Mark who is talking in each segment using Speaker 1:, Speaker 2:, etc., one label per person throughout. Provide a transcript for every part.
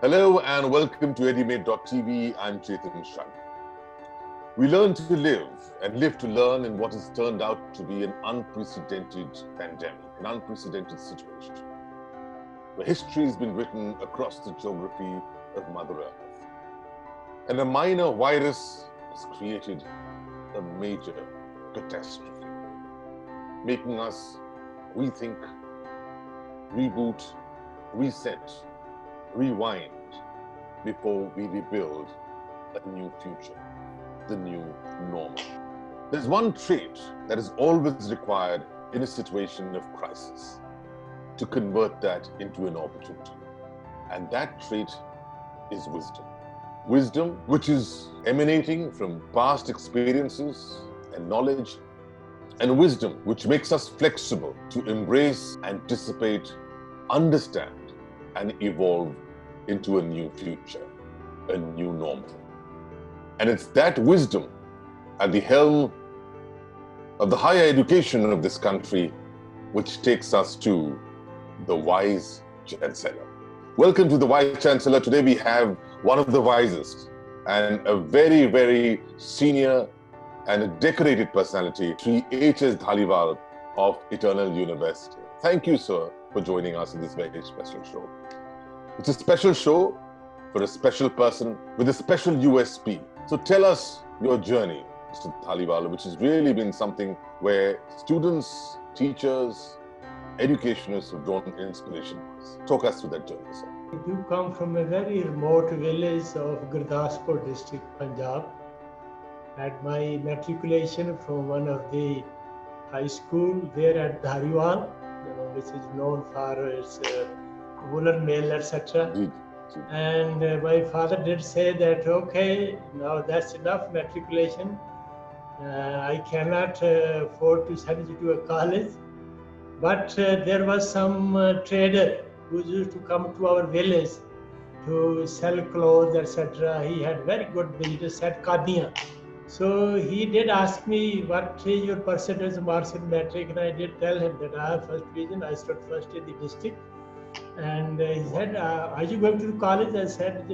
Speaker 1: Hello and welcome to Edumate.tv. I'm Chetan Shah. We learn to live and live to learn in what has turned out to be an unprecedented pandemic, an unprecedented situation, where history has been written across the geography of Mother Earth. And a minor virus has created a major catastrophe, making us rethink, reboot, reset, rewind before we rebuild a new future, the new normal. There's one trait that is always required in a situation of crisis to convert that into an opportunity, and that trait is wisdom. Wisdom which is emanating from past experiences and knowledge, and wisdom which makes us flexible to embrace, anticipate, understand, and evolve into a new future, a new normal. And it's that wisdom at the helm of the higher education of this country which takes us to the Wise Chancellor. Welcome to the Wise Chancellor. Today we have one of the wisest and a very, very senior and a decorated personality, Sri H.S. Dhaliwal of Eternal University. Thank you, sir, for joining us in this very special show. It's a special show for a special person with a special USP. So tell us your journey, Mr. Dhaliwal, which has really been something where students, teachers, educationists have drawn inspiration. Talk us through that journey, sir.
Speaker 2: I do come from a very remote village of Gurdaspur district, Punjab. Had my matriculation from one of the high school there at Dhaliwal, which is known for its woolen mill, etc. And my father did say that, okay, now that's enough matriculation. I cannot afford to send you to a college. But there was some trader who used to come to our village to sell clothes, etc. He had very good business at Kadian. So he did ask me what your percentage marks in matric, and I did tell him that I have first division. I stood first in the district. And he said, are you going to college? I said,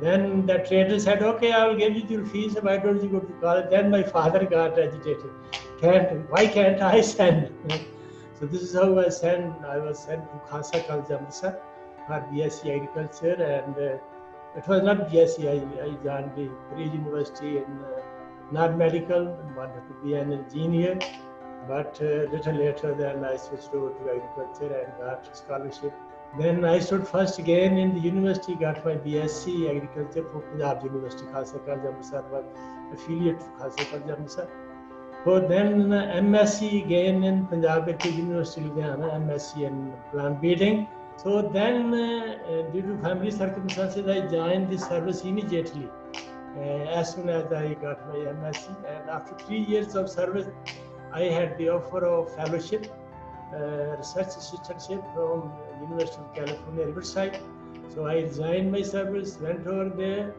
Speaker 2: Then the trader said, okay, I will give you your fees. Why don't you go to college? Then my father got agitated. Why can't I send? So this is how I was sent to Khalsa College Amritsar for BSc Agriculture, and it was not BSc. I joined the pre-university in non-medical, wanted to be an engineer, but little later then I switched over to agriculture and got a scholarship. Then I stood first again in the university, got my BSc Agriculture from Punjab University. Khalsa College Amritsar was affiliate to Khalsa College Amritsar. So then MSc again in Punjab University Ludhiana, MSc in plant breeding. So then due to family circumstances, I joined the service immediately as soon as I got my MSc. And after 3 years of service, I had the offer of fellowship, research assistantship from University of California, Riverside. So I resigned my service, went over there.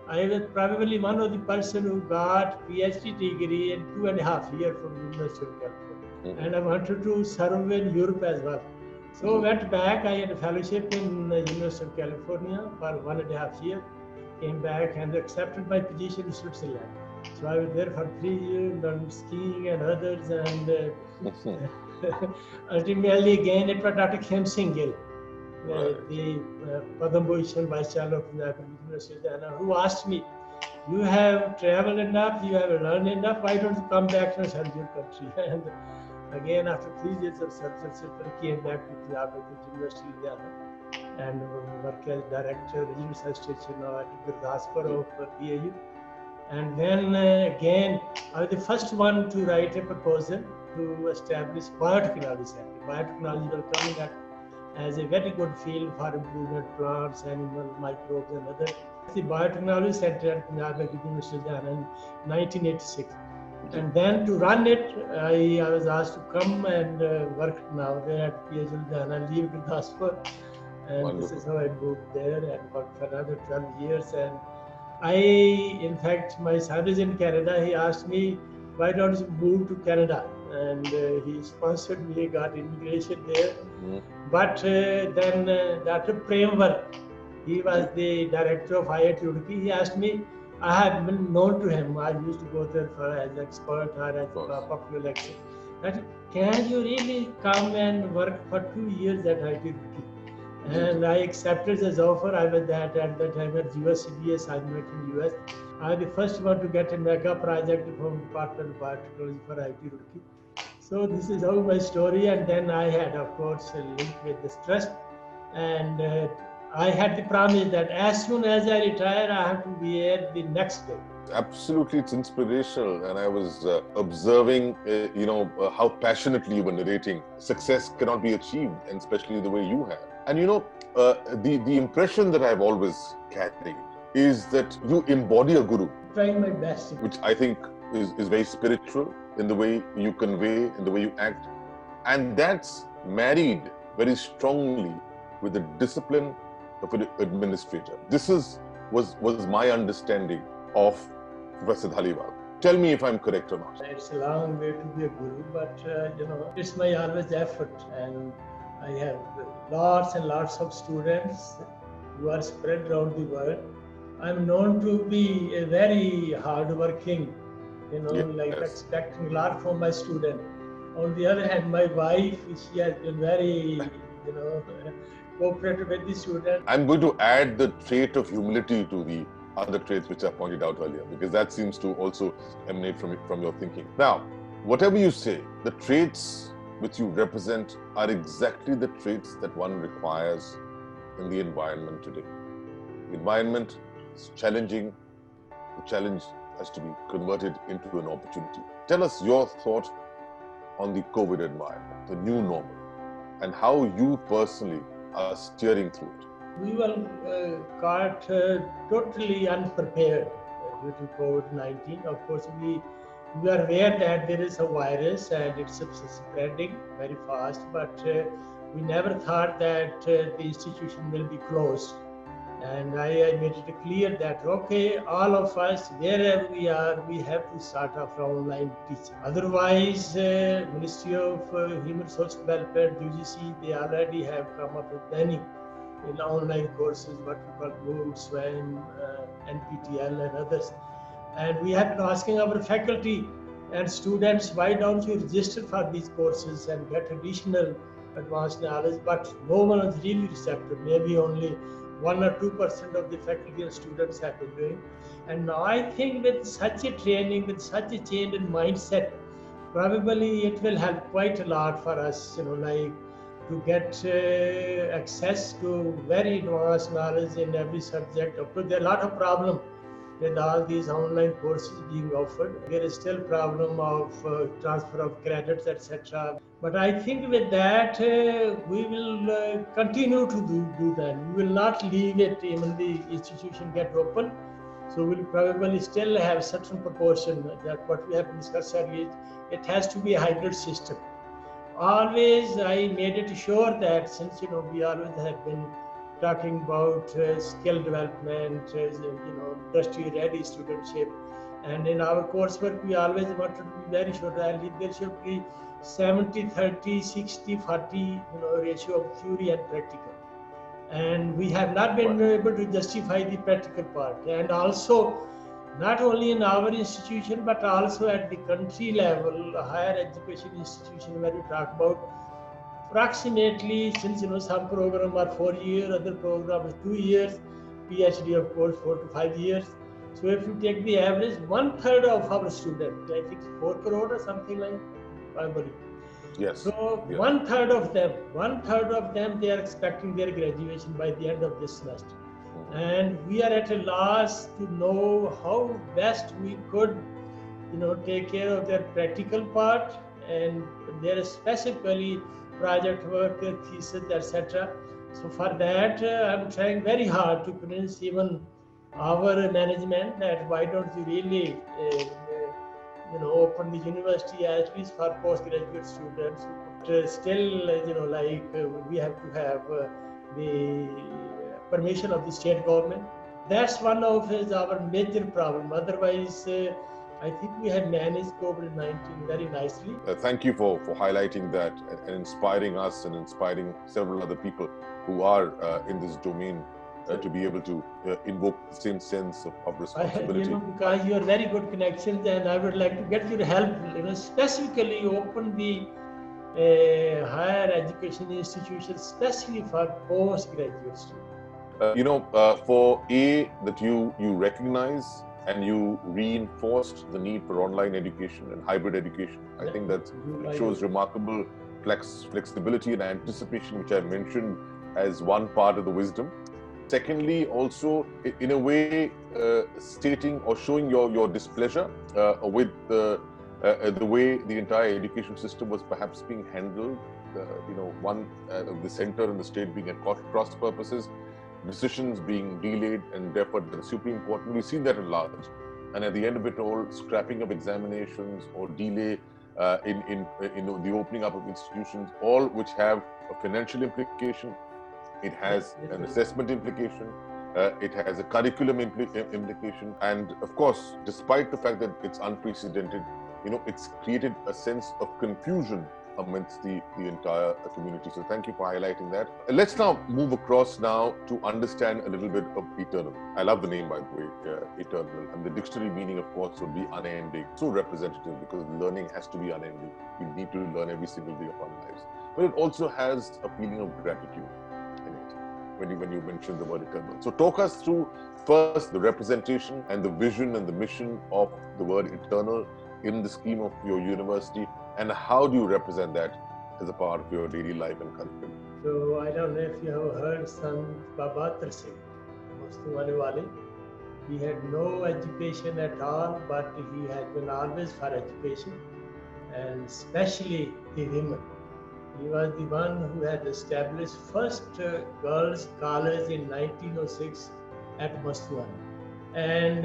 Speaker 2: I was probably one of the person who got PhD degree in 2.5 years from University of California. And I wanted to serve in Europe as well. So went back, I had a fellowship in University of California for 1.5 years. Came back and accepted my position in Switzerland. So I was there for 3 years, learned skiing and others, and ultimately again it was Dr. Khem Singh Gill, the Padma Bhushan Vice Chancellor of Punjab University, who asked me, you have traveled enough, you have learned enough, why don't you come back and serve your country? And again, after 3 years of service, I came back to Punjab University and worked as director, regional research station at Gurdaspur of PAU. And then again, I was the first one to write a proposal to establish biotechnology center. Biotechnology will coming up as a very good field for improvement plants, animal, microbes, and other. The biotechnology center at Punjab University in 1986. And then to run it, I was asked to come and work now there at PH Ludhiana, leave Gurdaspur. And wonderful. This is how I moved there and worked for another 12 years. And in fact, my son is in Canada. He asked me, why don't you move to Canada? And he sponsored me, got immigration there. But then Dr. Premwar, He was the director of IIT Roorkee. He asked me, I have been known to him. I used to go there for as expert or as a popular lecturer. That can you really come and work for 2 years at IIT Roorkee? And I accepted his offer. I was at that time at USCB assignment in US. I was the first one to get a mega project from Department of Biotechnology for IIT Roorkee. So this is how my story. And then I had, of course, a link with this trust. And I had the promise that as soon as I retire, I have to be here the next day.
Speaker 1: Absolutely, it's inspirational. And I was observing, how passionately you were narrating. Success cannot be achieved, and especially the way you have. And the impression that I've always carried is that you embody a guru.
Speaker 2: Trying my best.
Speaker 1: Which I think is very spiritual in the way you convey, in the way you act. And that's married very strongly with the discipline of an administrator. This was my understanding of Professor Dhaliwal. Tell me if I'm correct or not.
Speaker 2: It's a long way to be a guru, but it's my always effort, and I have lots and lots of students who are spread around the world. I'm known to be a very hardworking, expecting a lot from my student. On the other hand, my wife, she has been very, cooperative with the student.
Speaker 1: I'm going to add the trait of humility to the other traits which I pointed out earlier, because that seems to also emanate from your thinking. Now, whatever you say, the traits which you represent are exactly the traits that one requires in the environment today. The environment is challenging. The challenge has to be converted into an opportunity. Tell us your thought on the COVID environment, the new normal, and how you personally are steering through it.
Speaker 2: We were caught totally unprepared due to COVID-19. Of course, we are aware that there is a virus and it's spreading very fast, but we never thought that the institution will be closed. And I made it clear that, okay, all of us, wherever we are, we have to start off online teaching. Otherwise, Ministry of Human Resource Development, UGC, they already have come up with many online courses, what we call MOOC, SWAM, NPTEL and others. And we have been asking our faculty and students, why don't you register for these courses and get additional advanced knowledge? But no one is really receptive. Maybe only 1 or 2% of the faculty and students have been doing. And now I think with such a training, with such a change in mindset, probably it will help quite a lot for us, to get access to very advanced knowledge in every subject. Of course, there are a lot of problems with all these online courses being offered. There is still problem of transfer of credits, etc. But I think with that, we will continue to do that. We will not leave it even the institution get open. So we'll probably still have certain proportion that what we have discussed earlier, it has to be a hybrid system. Always I made it sure that since, we always have been talking about skill development, industry ready studentship. And in our coursework, we always wanted to be very sure that there should be 70, 30, 60, 40, ratio of theory and practical. And we have not been able to justify the practical part. And also, not only in our institution, but also at the country level, higher education institution, where we talk about approximately, since some program are 4 years, other program is 2 years, PhD of course 4 to 5 years. So if you take the average, 1/3 of our students, I think 4 crore or something like, I believe.
Speaker 1: Yes.
Speaker 2: So yeah. 1/3 of them, they are expecting their graduation by the end of this semester. And we are at a loss to know how best we could, take care of their practical part and their specifically project work, thesis, etc. So for that, I'm trying very hard to convince even our management that why don't you really, open the university at least for postgraduate students. But still, we have to have the permission of the state government. That's one of our major problem. Otherwise, I think we have managed COVID-19 very nicely.
Speaker 1: Thank you for highlighting that and inspiring us and inspiring several other people who are in this domain to be able to invoke the same sense of responsibility.
Speaker 2: Because you are very good connections, and I would like to get your help, specifically open the higher education institutions, especially for postgraduate students.
Speaker 1: For that you recognize and you reinforced the need for online education and hybrid education. I think that shows remarkable flexibility and anticipation, which I mentioned as one part of the wisdom. Secondly, also in a way stating or showing your displeasure with the way the entire education system was perhaps being handled. The center and the state being at cross purposes, decisions being delayed and therefore the Supreme Court. We've seen that at large. And at the end of it all, scrapping of examinations or delay in the opening up of institutions, all which have a financial implication. It has an assessment implication. It has a curriculum implication. And of course, despite the fact that it's unprecedented, it's created a sense of confusion amidst the entire community. So thank you for highlighting that. Let's now move across now to understand a little bit of eternal. I love the name, by the way, eternal. And the dictionary meaning, of course, would be unending. So representative, because learning has to be unending. We need to learn every single day of our lives. But it also has a feeling of gratitude in it when you mention the word eternal. So talk us through first the representation and the vision and the mission of the word eternal in the scheme of your university, and how do you represent that as a part of your daily life and curriculum?
Speaker 2: So I don't know if you have heard Sant Babatar Singh, Mostawale. He had no education at all, but he had been always for education, and especially the women. He was the one who had established first girls' college in 1906 at Mostawale. And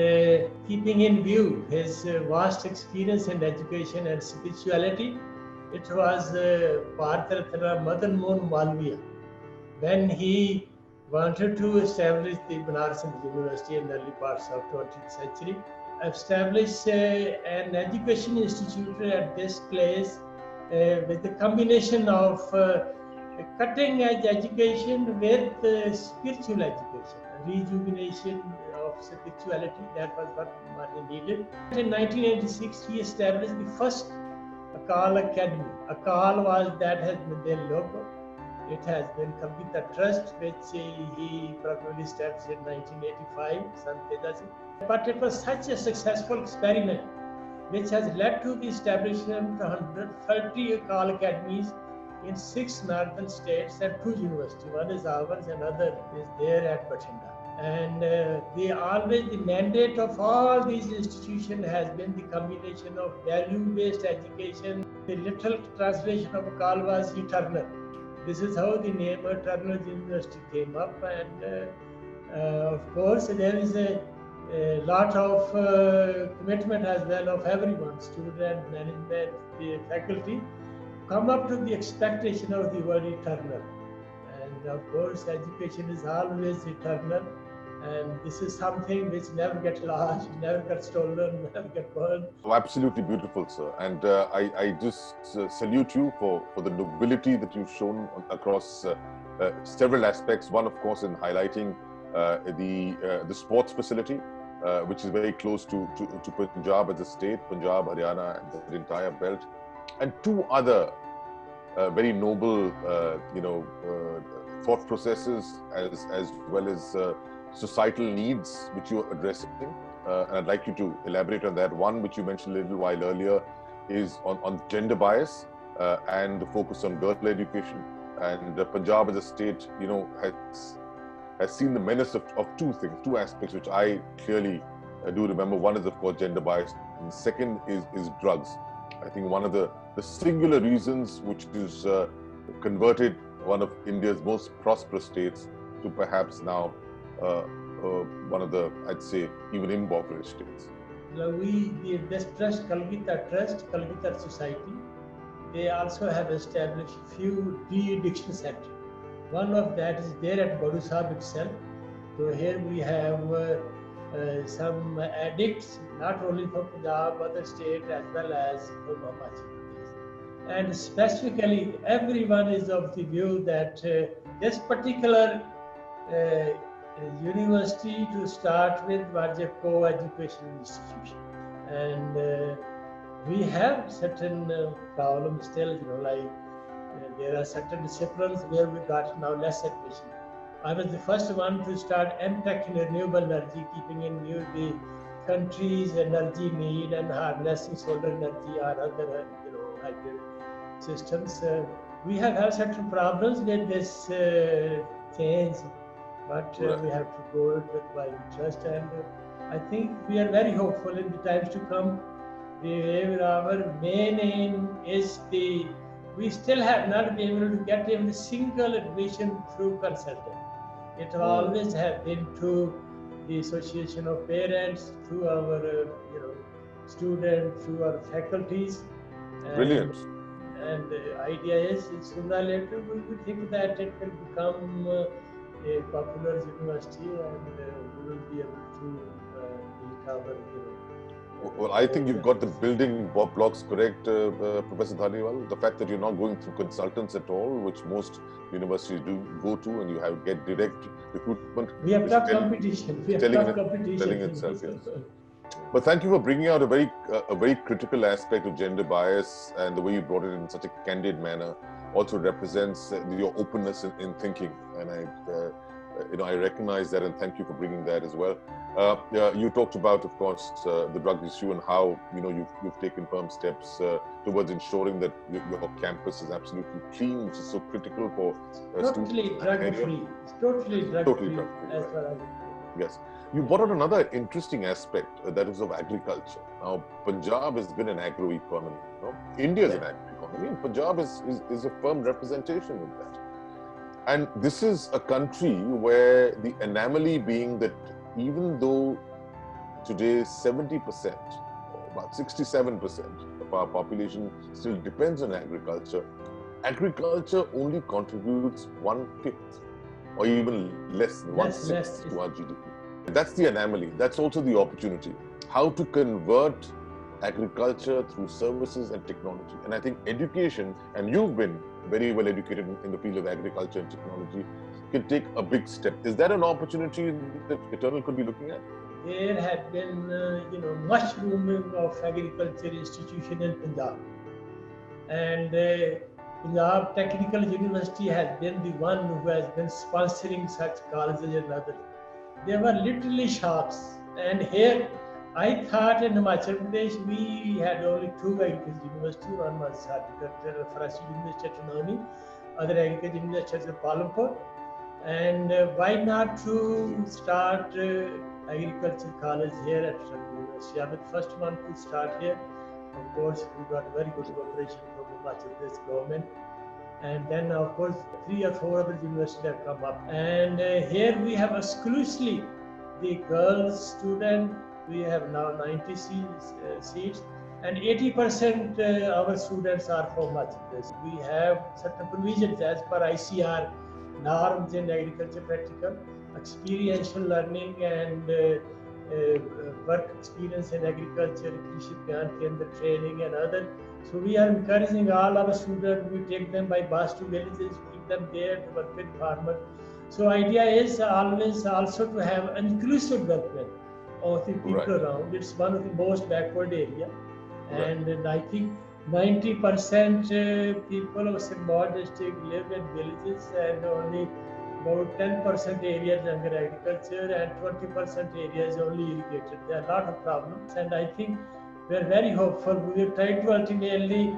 Speaker 2: keeping in view his vast experience in education and spirituality, it was Bharat Ratna Madan Mohan Malviya, when he wanted to establish the Banaras Hind University in the early parts of 20th century, establish an education institute at this place with a combination of cutting-edge education with spiritual education, rejuvenation of spirituality. That was what he needed. In 1986, he established the first Akal Academy. Akal has been their logo. It has been Kavita Trust, which he probably established in 1985, Sant Teza Singh. But it was such a successful experiment, which has led to the establishment of 130 Akal Academies in 6 northern states and 2 universities. One is ours, another is there at Bathinda. And the mandate of all these institutions has been the combination of value-based education. The literal translation of Akal was eternal. This is how the name Eternal University came up. And of course, there is a lot of commitment as well of everyone, student, management, the faculty, come up to the expectation of the word eternal. And of course, education is always eternal. And this is something which never gets lost, never gets stolen, never gets burned.
Speaker 1: Oh, absolutely beautiful, sir. And I just salute you for the nobility that you've shown across several aspects. One, of course, in highlighting the sports facility, which is very close to Punjab as a state, Punjab, Haryana, and the entire belt. And 2 other very noble, thought processes as well as societal needs which you are addressing. And I'd like you to elaborate on that. One, which you mentioned a little while earlier, is on gender bias and the focus on girl education. And Punjab as a state, has seen the menace of 2 things, 2 aspects, which I clearly do remember. One is, of course, gender bias. And the second is drugs. I think one of the singular reasons which is converted one of India's most prosperous states to perhaps now one of the, I'd say, even impoverished states.
Speaker 2: This trust, Kalgita Society, they also have established few de-addiction centers. One of that is there at Badu Sahib itself. So here we have some addicts, not only from Punjab, other states, as well as from Himachal Pradesh. And specifically, everyone is of the view that this particular university to start with was a co-educational institution, and we have certain problems still. There are certain disciplines where we got now less admission. I was the first one to start MTech in renewable energy, keeping in view the country's energy need and harnessing solar energy or other, hybrid systems. We have had certain problems with this change, but we have to go with by interest, and I think we are very hopeful in the times to come. Our main aim is we still have not been able to get even a single admission through consultant. It always have been through the association of parents, through our students, through our faculties.
Speaker 1: Brilliant.
Speaker 2: And the idea is sooner or later we think that it will become a popular university, and we will be able to meet our.
Speaker 1: Well, I think you've got the building blocks correct, Professor Dhaliwal. The fact that you're not going through consultants at all, which most universities do go to, and you get direct recruitment.
Speaker 2: We have tough competition. We have tough competition.
Speaker 1: Telling itself, yes. But thank you for bringing out a very critical aspect of gender bias, and the way you brought it in such a candid manner also represents your openness in thinking, and I recognize that, and thank you for bringing that as well. You talked about, of course, the drug issue and how you've taken firm steps towards ensuring that your campus is absolutely clean, which is so critical for
Speaker 2: totally drug-free. Totally drug-free.
Speaker 1: Yes. You brought out another interesting aspect, that is of agriculture. Now, Punjab has been an agro-economy. India is an agro-economy, and Punjab is a firm representation of that. And this is a country where the anomaly being that even though today 70%, or about 67% of our population still depends on agriculture, agriculture only contributes 1/5 or even less than 1/6 to our GDP. That's the anomaly. That's also the opportunity. How to convert agriculture through services and technology. And I think education, and you've been very well educated in the field of agriculture and technology, can take a big step. Is that an opportunity that Eternal could be looking at?
Speaker 2: There have been, mushrooming of agriculture institution in Punjab, and Punjab Technical University has been the one who has been sponsoring such colleges and others. They were literally shops, and here I thought in Himachal Pradesh we had only 2 agriculture universities. One was Agriculture Forestry University at Noni, other agriculture university at Palampur. And why not to start agriculture college here at Central University? I'm the first one to start here. Of course, we got very good cooperation from the Himachal Pradesh government. And then, of course, 3 or 4 other universities have come up. And here we have exclusively the girls student. We have now 90 seats, and 80% our students are from Himachal Pradesh. We have certain provisions as per ICR norms in agriculture practical, experiential learning, and work experience in agriculture, Krishi Gyan Kendra training, and other. So we are encouraging all our students. We take them by bus to villages, keep them there to work with farmers. So idea is always also to have inclusive development of the people around. It's one of the most backward area, and I think 90% people of Sirmaur district live in villages, and only about 10% area is under agriculture, and 20% area is only irrigated. There are a lot of problems, and I think we are very hopeful. We will try to ultimately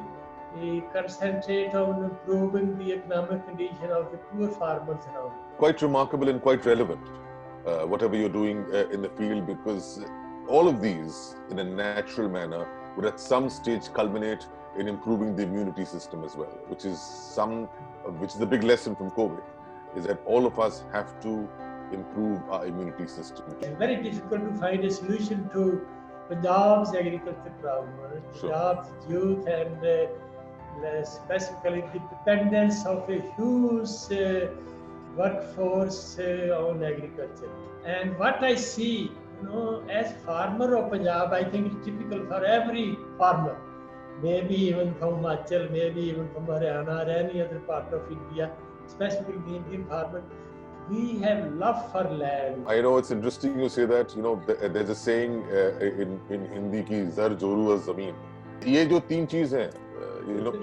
Speaker 2: concentrate on improving the economic condition of the poor farmers around.
Speaker 1: Quite remarkable and quite relevant, whatever you're doing in the field, because all of these, in a natural manner, would at some stage culminate in improving the immunity system as well, which is the big lesson from COVID, is that all of us have to improve our immunity system.
Speaker 2: It's very difficult to find a solution to Punjab's agriculture problem, Punjab's youth, and specifically the dependence of a huge workforce on agriculture. And what I see, as farmer of Punjab, I think it's typical for every farmer, maybe even from Himachal, maybe even from Haryana or any other part of India, specifically the Indian farmer. we have love for land.
Speaker 1: I know it's interesting you say that. You know, there's a saying in Hindi ki zar joru az zameen. ये जो तीन चीज हैं,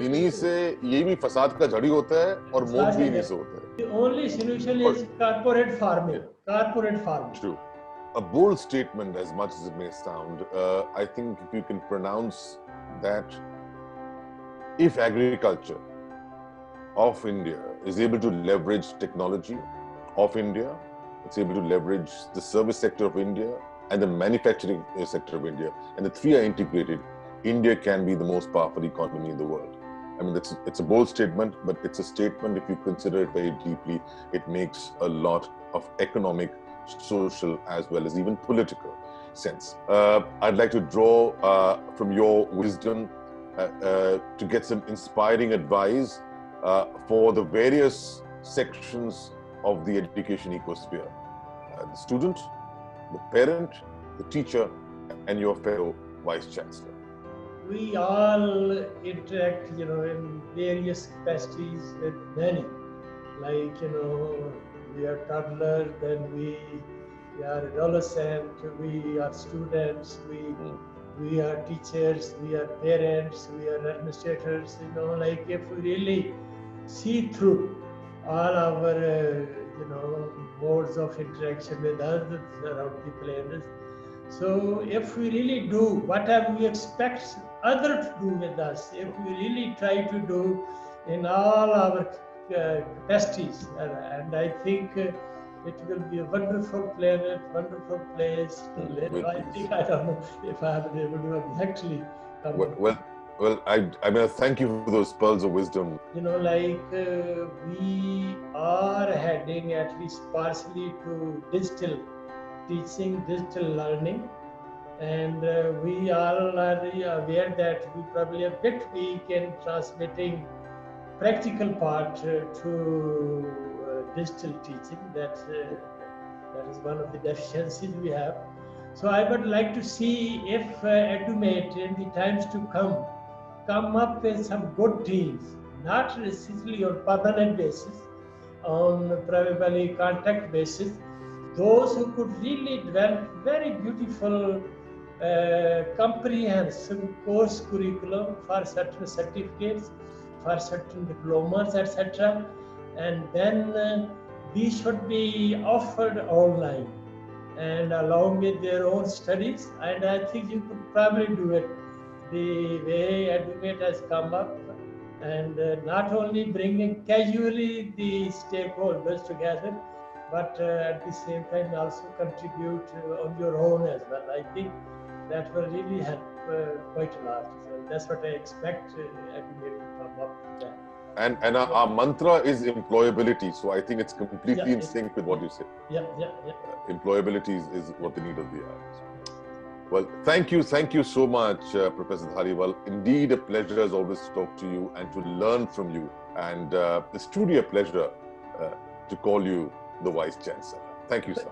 Speaker 1: इन्हीं से ये भी फसाद का जड़ी होता है और मौत भी इन्हीं से होता है.
Speaker 2: The only solution is corporate farming. Corporate farming.
Speaker 1: True. A bold statement, as much as it may sound. I think if you can pronounce that, if agriculture of India is able to leverage technology of India, it's able to leverage the service sector of India and the manufacturing sector of India, and the three are integrated, India can be the most powerful economy in the world. I mean, it's a bold statement, but it's a statement, if you consider it very deeply, it makes a lot of economic, social, as well as even political sense. I'd like to draw from your wisdom to get some inspiring advice for the various sections of the education ecosphere. The student, the parent, the teacher, and your fellow Vice Chancellor.
Speaker 2: We all interact, in various capacities with many. Like, we are toddler, then we are adolescent, we are students, we are teachers, we are parents, we are administrators. Like if we really see through all our, modes of interaction with others around the planet. So if we really do whatever we expect others to do with us, if we really try to do in all our capacities, and I think it will be a wonderful planet, wonderful place to live. I don't know if I have been able to exactly come.
Speaker 1: Well, I mean, thank you for those pearls of wisdom.
Speaker 2: We are heading at least partially to digital teaching, digital learning, and we are already aware that we probably a bit weak in transmitting practical part to digital teaching. That is one of the deficiencies we have. So I would like to see if Edumate in the times to come up with some good teams, not necessarily on permanent basis, on probably contact basis, those who could really develop very beautiful comprehensive course curriculum for certain certificates, for certain diplomas, etc. And then these should be offered online and along with their own studies. And I think you could probably do it the way Edumate has come up, and not only bringing casually the stakeholders together, but at the same time also contribute on your own as well. I think that will really help quite a lot. So that's what I expect Edumate to come up with that.
Speaker 1: And our mantra is employability. So I think it's completely in sync with what you said.
Speaker 2: Yeah.
Speaker 1: Employability is what the need of the hour is. Well, thank you so much, Professor Dhaliwal. Indeed, a pleasure as always to talk to you and to learn from you. And it's truly a pleasure to call you the Vice Chancellor. Thank you, sir.